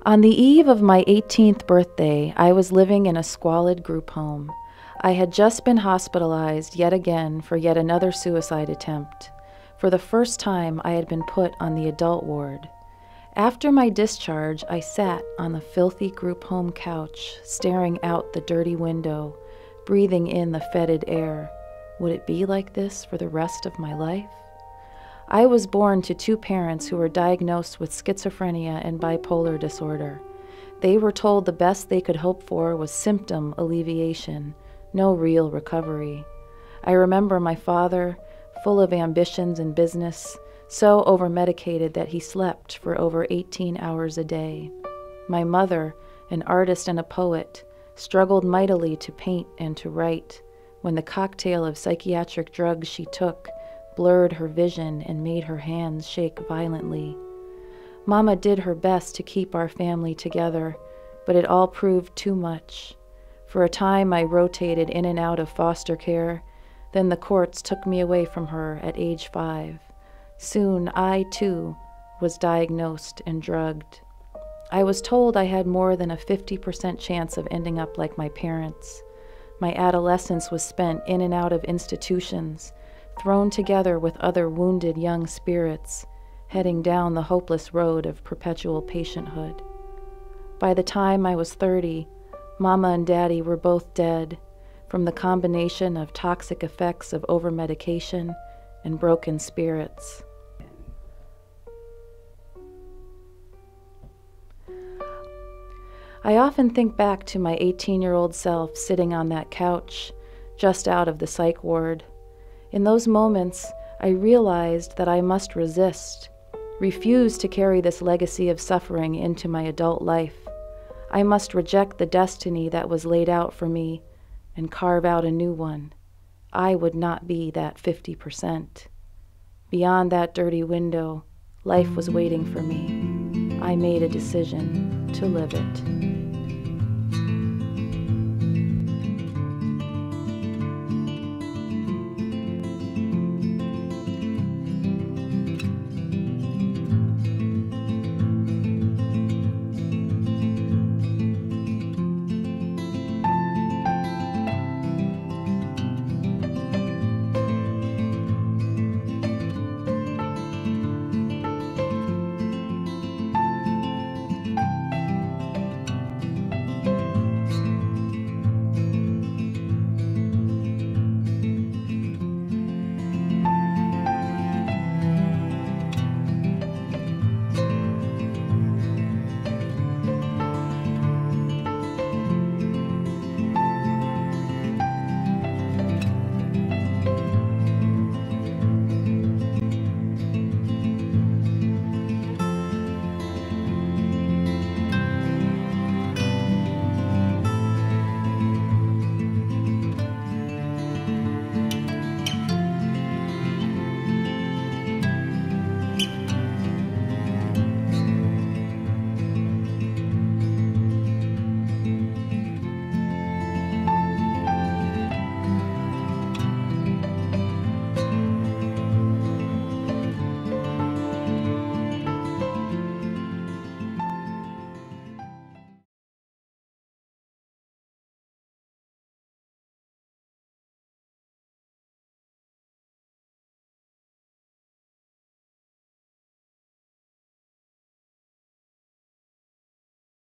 On the eve of my 18th birthday, I was living in a squalid group home. I had just been hospitalized yet again for yet another suicide attempt. For the first time, I had been put on the adult ward. After my discharge, I sat on the filthy group home couch, staring out the dirty window, breathing in the fetid air. Would it be like this for the rest of my life? I was born to two parents who were diagnosed with schizophrenia and bipolar disorder. They were told the best they could hope for was symptom alleviation, no real recovery. I remember my father, full of ambitions in business, so over-medicated that he slept for over 18 hours a day. My mother, an artist and a poet, struggled mightily to paint and to write when the cocktail of psychiatric drugs she took blurred her vision and made her hands shake violently. Mama did her best to keep our family together, but it all proved too much. For a time I rotated in and out of foster care, then the courts took me away from her at age 5. Soon I, too, was diagnosed and drugged. I was told I had more than a 50% chance of ending up like my parents. My adolescence was spent in and out of institutions, thrown together with other wounded young spirits, heading down the hopeless road of perpetual patienthood. By the time I was 30, Mama and Daddy were both dead, from the combination of toxic effects of over-medication and broken spirits. I often think back to my 18-year-old self sitting on that couch, just out of the psych ward. In those moments, I realized that I must resist, refuse to carry this legacy of suffering into my adult life. I must reject the destiny that was laid out for me and carve out a new one. I would not be that 50%. Beyond that dirty window, life was waiting for me. I made a decision to live it.